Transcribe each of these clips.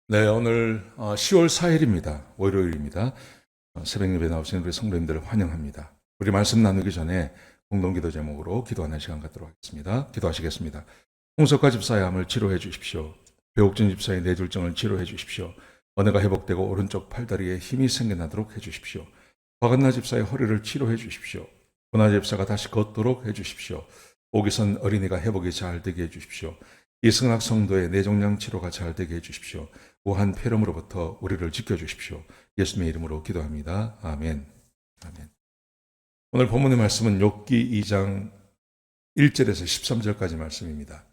네, 오늘 10월 4일입니다. 월요일입니다. 새벽 예배 나오신 우리 성도님들을 환영합니다. 우리 말씀 나누기 전에 공동기도 제목으로 기도하는 시간 갖도록 하겠습니다. 기도하시겠습니다. 홍석화 집사의 암을 치료해 주십시오. 배옥진 집사의 뇌졸중을 치료해 주십시오. 언어가 회복되고 오른쪽 팔다리에 힘이 생겨나도록 해 주십시오. 박은나 집사의 허리를 치료해 주십시오. 권하 집사가 다시 걷도록 해 주십시오. 오기선 어린이가 회복이 잘 되게 해 주십시오. 이승학 성도의 뇌종양 치료가 잘 되게 해 주십시오. 우한 폐렴으로부터 우리를 지켜주십시오. 예수님의 이름으로 기도합니다. 아멘. 아멘. 오늘 본문의 말씀은 욥기 2장 1절에서 13절까지 말씀입니다.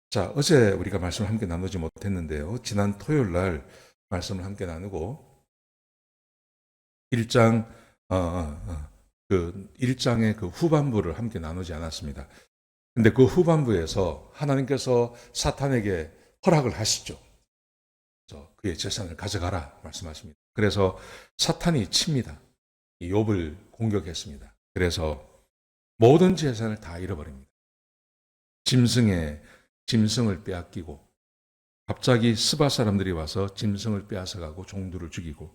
자, 어제 우리가 말씀을 함께 나누지 못했는데요. 지난 토요일 날 말씀을 함께 나누고 1장 그 1장의 그 후반부를 함께 나누지 않았습니다. 근데 그 후반부에서 하나님께서 사탄에게 허락을 하시죠. 그의 재산을 가져가라 말씀하십니다. 그래서 사탄이 칩니다. 이 욥을 공격했습니다. 그래서 모든 재산을 다 잃어버립니다. 짐승을 빼앗기고 갑자기 스바 사람들이 와서 짐승을 빼앗아가고 종들을 죽이고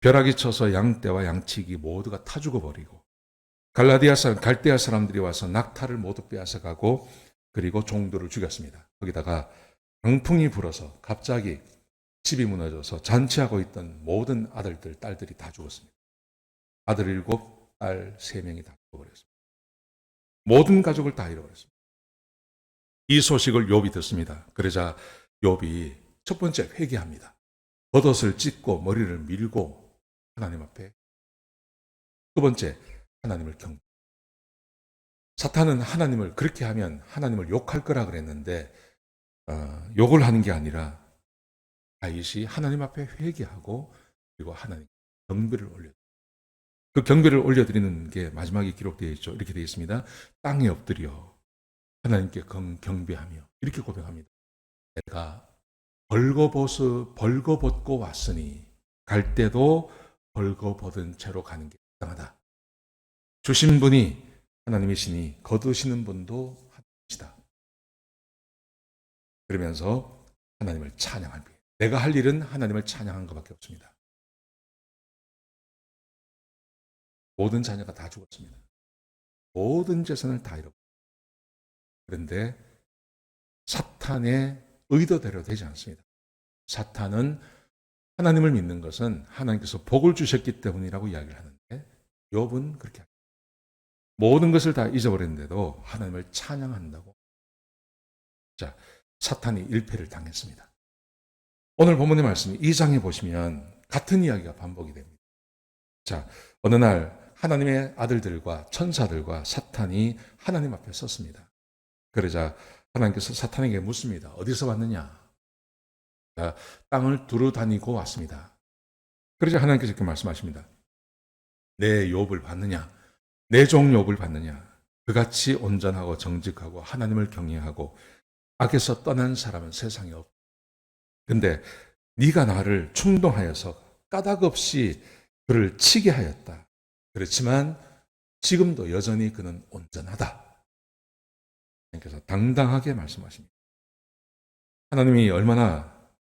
벼락이 쳐서 양떼와 양치기 모두가 타 죽어버리고 갈대아 사람들이 와서 낙타를 모두 빼앗아가고 그리고 종들을 죽였습니다. 거기다가 강풍이 불어서 갑자기 집이 무너져서 잔치하고 있던 모든 아들들, 딸들이 다 죽었습니다. 아들 7, 딸 3명이 다 죽어버렸습니다. 모든 가족을 다 잃어버렸습니다. 이 소식을 욥이 듣습니다. 그러자 욥이 첫 번째 회개합니다. 겉옷을 찢고 머리를 밀고 하나님 앞에. 두 번째, 하나님을 경배. 사탄은 하나님을 그렇게 하면 하나님을 욕할 거라 그랬는데 욕을 하는 게 아니라 다윗이 하나님 앞에 회개하고 그리고 하나님 경배를 올려. 그 경배를 올려드리는 게 마지막에 기록되어 있죠. 이렇게 되어 있습니다. 땅에 엎드려 하나님께 경배하며 이렇게 고백합니다. 내가 벌거벗고 왔으니 갈 때도 벌거벗은 채로 가는 게 마땅하다. 주신 분이 하나님이시니 거두시는 분도 하나님이시다. 그러면서 하나님을 찬양합니다. 내가 할 일은 하나님을 찬양한 것밖에 없습니다. 모든 자녀가 다 죽었습니다. 모든 재산을 다 잃었고. 그런데 사탄의 의도대로 되지 않습니다. 사탄은 하나님을 믿는 것은 하나님께서 복을 주셨기 때문이라고 이야기를 하는데 욥은 그렇게 합니다. 모든 것을 다 잊어버렸는데도 하나님을 찬양한다고. 자, 사탄이 일패를 당했습니다. 오늘 본문의 말씀 2장에 보시면 같은 이야기가 반복이 됩니다. 자, 어느 날 하나님의 아들들과 천사들과 사탄이 하나님 앞에 섰습니다. 그러자 하나님께서 사탄에게 묻습니다. 어디서 왔느냐? 땅을 두루 다니고 왔습니다. 그러자 하나님께서 이렇게 말씀하십니다. 내 욥을 봤느냐? 내 종 욥을 봤느냐? 그같이 온전하고 정직하고 하나님을 경외하고 악에서 떠난 사람은 세상에 없다. 근데 네가 나를 충동하여서 까닭 없이 그를 치게 하였다. 그렇지만 지금도 여전히 그는 온전하다. 그래서 당당하게 말씀하십니다. 하나님이 얼마나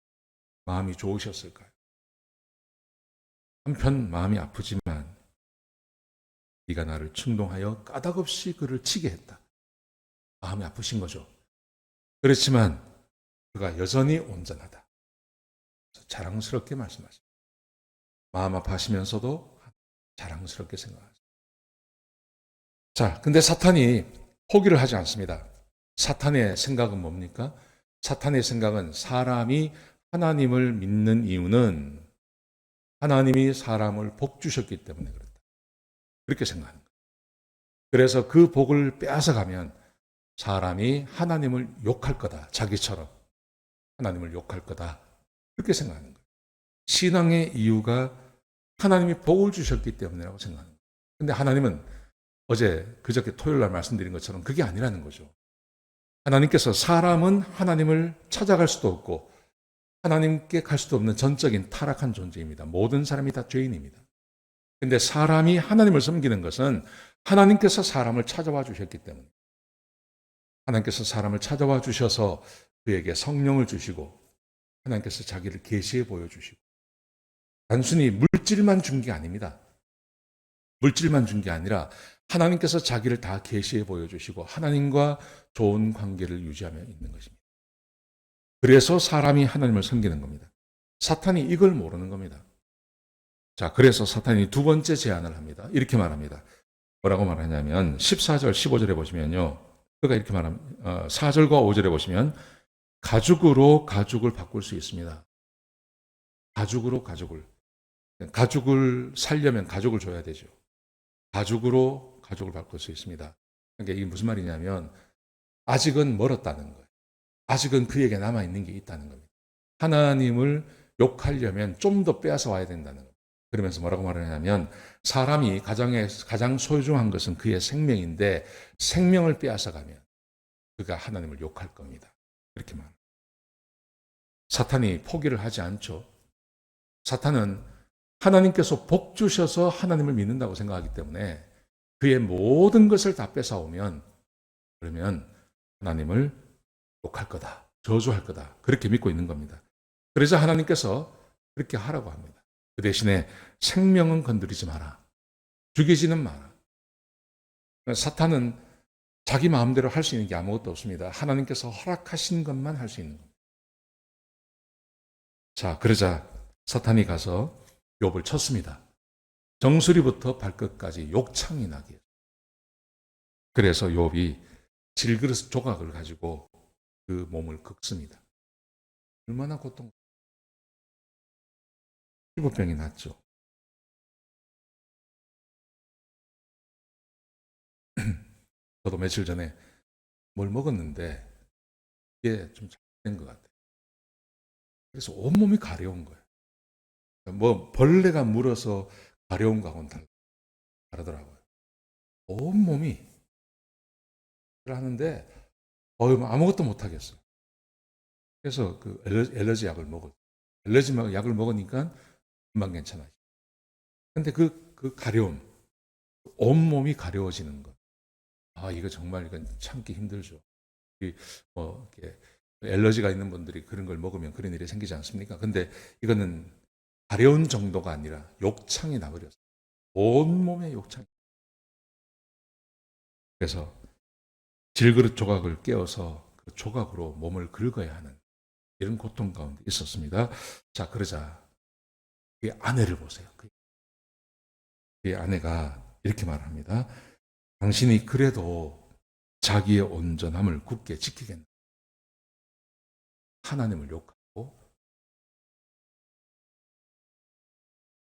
마음이 좋으셨을까요? 한편 마음이 아프지만 네가 나를 충동하여 까닭 없이 그를 치게 했다. 마음이 아프신 거죠. 그렇지만 그가 여전히 온전하다. 자랑스럽게 말씀하십니다. 마음 아파하시면서도 자랑스럽게 생각하십니다. 자, 근데 사탄이 포기를 하지 않습니다. 사탄의 생각은 뭡니까? 사탄의 생각은 사람이 하나님을 믿는 이유는 하나님이 사람을 복 주셨기 때문에 그렇다. 그렇게 생각하는 거예요. 그래서 그 복을 빼앗아가면 사람이 하나님을 욕할 거다. 자기처럼 하나님을 욕할 거다. 그렇게 생각하는 거예요. 신앙의 이유가 하나님이 복을 주셨기 때문이라고 생각하는 거예요. 근데 하나님은 그저께 토요일 날 말씀드린 것처럼 그게 아니라는 거죠. 하나님께서 사람은 하나님을 찾아갈 수도 없고 하나님께 갈 수도 없는 전적인 타락한 존재입니다. 모든 사람이 다 죄인입니다. 근데 사람이 하나님을 섬기는 것은 하나님께서 사람을 찾아와 주셨기 때문에 하나님께서 사람을 찾아와 주셔서 그에게 성령을 주시고 하나님께서 자기를 계시해 보여주시고 단순히 물질만 준 게 아닙니다. 물질만 준 게 아니라 하나님께서 자기를 다 계시해 보여주시고 하나님과 좋은 관계를 유지하며 있는 것입니다. 그래서 사람이 하나님을 섬기는 겁니다. 사탄이 이걸 모르는 겁니다. 자, 그래서 사탄이 두 번째 제안을 합니다. 이렇게 말합니다. 뭐라고 말하냐면 14절, 15절에 보시면요. 그가 이렇게 말합니다. 4절과 5절에 보시면 가죽으로 가죽을 바꿀 수 있습니다. 가죽으로 가죽을. 가죽을 살려면 가죽을 줘야 되죠. 가죽으로 가죽을 바꿀 수 있습니다. 그러니까 이게 무슨 말이냐면 아직은 멀었다는 거예요. 아직은 그에게 남아있는 게 있다는 겁니다. 하나님을 욕하려면 좀 더 빼앗아 와야 된다는 거예요. 그러면서 뭐라고 말하냐면 사람이 가장 소중한 것은 그의 생명인데 생명을 빼앗아 가면 그가 하나님을 욕할 겁니다. 그렇게 말합니다. 사탄이 포기를 하지 않죠. 사탄은 하나님께서 복 주셔서 하나님을 믿는다고 생각하기 때문에 그의 모든 것을 다 뺏어오면 그러면 하나님을 욕할 거다. 저주할 거다. 그렇게 믿고 있는 겁니다. 그래서 하나님께서 그렇게 하라고 합니다. 그 대신에 생명은 건드리지 마라. 죽이지는 마라. 사탄은 자기 마음대로 할 수 있는 게 아무것도 없습니다. 하나님께서 허락하신 것만 할 수 있는 겁니다. 자, 그러자 사탄이 가서 욥을 쳤습니다. 정수리부터 발끝까지 욕창이 나게. 그래서 욥이 질그릇 조각을 가지고 그 몸을 긁습니다. 얼마나 고통. 피부병이 났죠. 저도 며칠 전에 뭘 먹었는데 이게 좀 잘된 것 같아요. 그래서 온몸이 가려운 거예요. 뭐 벌레가 물어서 가려운 거하고는 다르더라고요. 온몸이 하는데 아무것도 못 하겠어요. 그래서 그 엘러지 약을 먹었어요. 엘러지 약을 먹으니까 금방 괜찮아요. 근데 그 가려움, 온몸이 가려워지는 것. 아, 이거 정말 이건 참기 힘들죠. 이렇게 엘러지가 있는 분들이 그런 걸 먹으면 그런 일이 생기지 않습니까? 근데 이거는 가려운 정도가 아니라 욕창이 나버렸어요. 온몸에 욕창이. 그래서 질그릇 조각을 깨어서 그 조각으로 몸을 긁어야 하는 이런 고통 가운데 있었습니다. 자, 그러자 그 아내를 보세요. 그 아내가 이렇게 말합니다. 당신이 그래도 자기의 온전함을 굳게 지키겠나? 하나님을 욕하고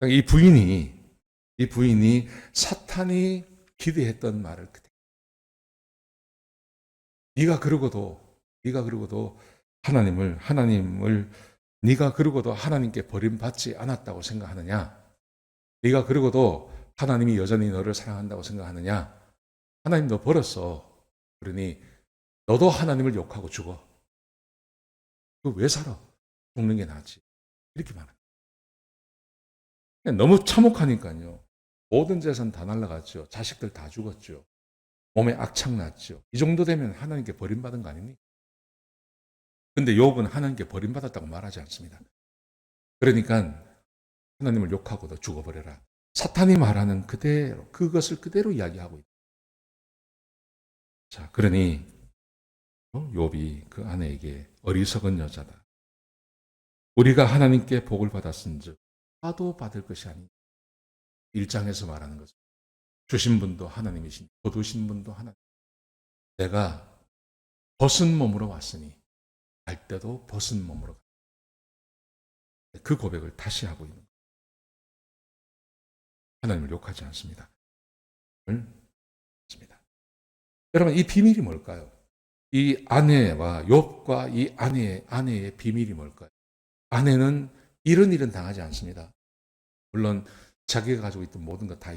이 부인이 사탄이 기대했던 말을 네가 그러고도 하나님을 네가 그러고도 하나님께 버림받지 않았다고 생각하느냐? 네가 그러고도 하나님이 여전히 너를 사랑한다고 생각하느냐? 하나님 너 버렸어. 그러니 너도 하나님을 욕하고 죽어. 그 왜 살아? 죽는 게 낫지. 이렇게 말합니다. 너무 참혹하니까요. 모든 재산 다 날라갔죠. 자식들 다 죽었죠. 몸에 악창 났죠. 이 정도 되면 하나님께 버림받은 거 아닙니까? 근데 욥은 하나님께 버림받았다고 말하지 않습니다. 그러니까 하나님을 욕하고도 죽어버려라. 사탄이 말하는 그대로 그것을 그대로 이야기하고 있다. 자, 그러니 욥이 그 아내에게 어리석은 여자다. 우리가 하나님께 복을 받았은즉 화도 받을 것이 아니. 1장에서 말하는 것은 주신 분도 하나님이신 거두신 분도 하나님. 내가 벗은 몸으로 왔으니 갈 때도 벗은 몸으로 가. 그 고백을 다시 하고 있는 거예요. 하나님을 욕하지 않습니다. 여러분 이 비밀이 뭘까요? 이 아내와 욥과 이 아내의 비밀이 뭘까요? 아내는 이런 일은 당하지 않습니다. 물론 자기가 가지고 있던 모든 것 다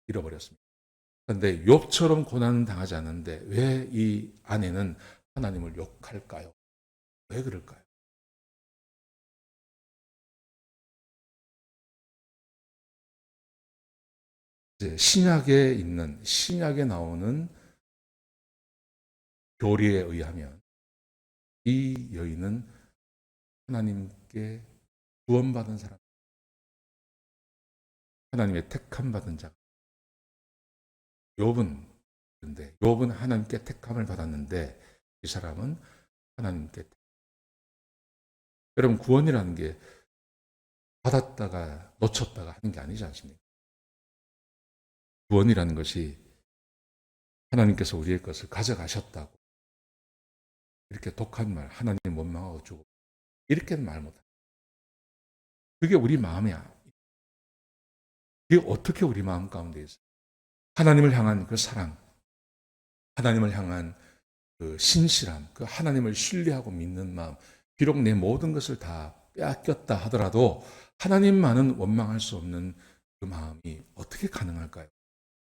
잃어버렸습니다. 그런데 욥처럼 고난은 당하지 않는데 왜 이 아내는 하나님을 욕할까요? 왜 그럴까요? 이제 신약에 나오는 교리에 의하면 이 여인은 하나님께 구원받은 사람, 하나님의 택함 받은 자. 욥은 그런데 욥은 하나님께 택함을 받았는데 이 사람은 하나님께 여러분 구원이라는 게 받았다가 놓쳤다가 하는 게 아니지 않습니까? 구원이라는 것이 하나님께서 우리의 것을 가져가셨다고 이렇게 독한 말, 하나님 원망하고 주고 이렇게는 말 못합니다. 그게 우리 마음이야. 그게 어떻게 우리 마음 가운데 있어요? 하나님을 향한 그 사랑, 하나님을 향한 그 신실함, 그 하나님을 신뢰하고 믿는 마음, 비록 내 모든 것을 다 빼앗겼다 하더라도 하나님만은 원망할 수 없는 그 마음이 어떻게 가능할까요?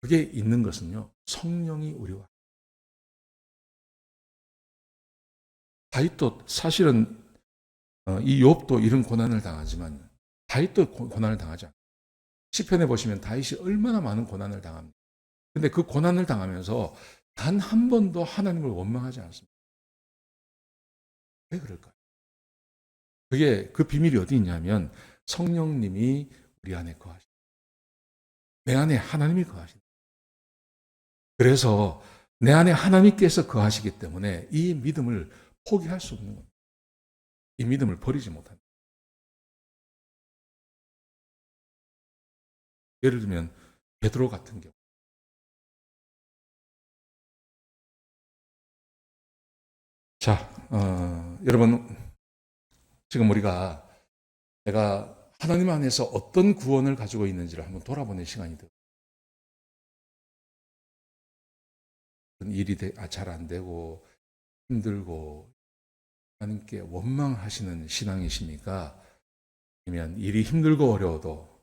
그게 있는 것은요, 성령이 우리와. 다윗도 사실은 이 욥도 이런 고난을 당하지만 다윗도 고난을 당하지 않아요. 시편에 보시면 다윗이 얼마나 많은 고난을 당합니다. 근데 그 고난을 당하면서 단 한 번도 하나님을 원망하지 않습니다. 왜 그럴까요? 그게 그 비밀이 어디 있냐면 성령님이 우리 안에 거하십니다. 내 안에 하나님이 거하십니다. 그래서 내 안에 하나님께서 거하시기 때문에 이 믿음을 포기할 수 없는 겁니다. 이 믿음을 버리지 못합니다. 예를 들면 베드로 같은 경우. 자, 여러분 지금 우리가 내가 하나님 안에서 어떤 구원을 가지고 있는지를 한번 돌아보는 시간이 돼요. 일이 잘 안 되고 힘들고 하나님께 원망하시는 신앙이십니까? 아니면 일이 힘들고 어려워도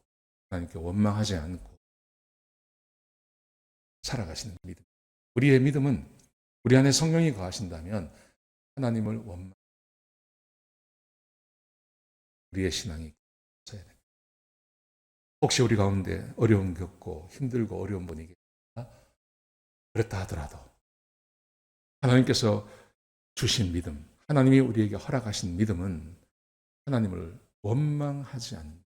하나님께 원망하지 않고 살아가시는 믿음. 우리의 믿음은 우리 안에 성령이 거하신다면 하나님을 원망. 우리의 신앙이 있어야 됩니다. 혹시 우리 가운데 어려움 겪고 힘들고 어려운 분이 계시다. 그렇다 하더라도 하나님께서 주신 믿음, 하나님이 우리에게 허락하신 믿음은 하나님을 원망하지 않는.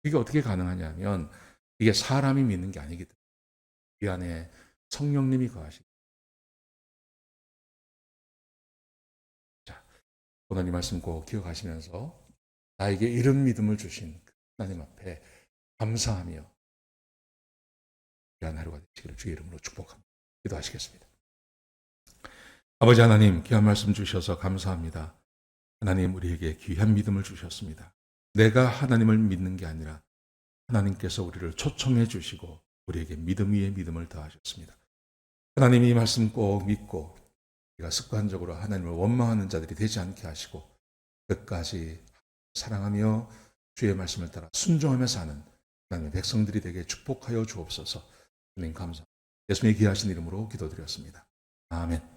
이게 어떻게 가능하냐면 이게 사람이 믿는 게 아니기 때문에 이 안에 성령님이 거하시고. 자, 오늘 이 말씀 꼭 기억하시면서 나에게 이런 믿음을 주신 하나님 앞에 감사하며 귀한 하루가 되시기를 주의 이름으로 축복합니다. 기도하시겠습니다. 아버지 하나님, 귀한 말씀 주셔서 감사합니다. 하나님, 우리에게 귀한 믿음을 주셨습니다. 내가 하나님을 믿는 게 아니라 하나님께서 우리를 초청해 주시고 우리에게 믿음 위에 믿음을 더하셨습니다. 하나님, 이 말씀 꼭 믿고 우리가 습관적으로 하나님을 원망하는 자들이 되지 않게 하시고 끝까지 사랑하며 주의 말씀을 따라 순종하며 사는 하나님의 백성들이 되게 축복하여 주옵소서. 주님 감사합니다. 예수님의 귀하신 이름으로 기도드렸습니다. 아멘.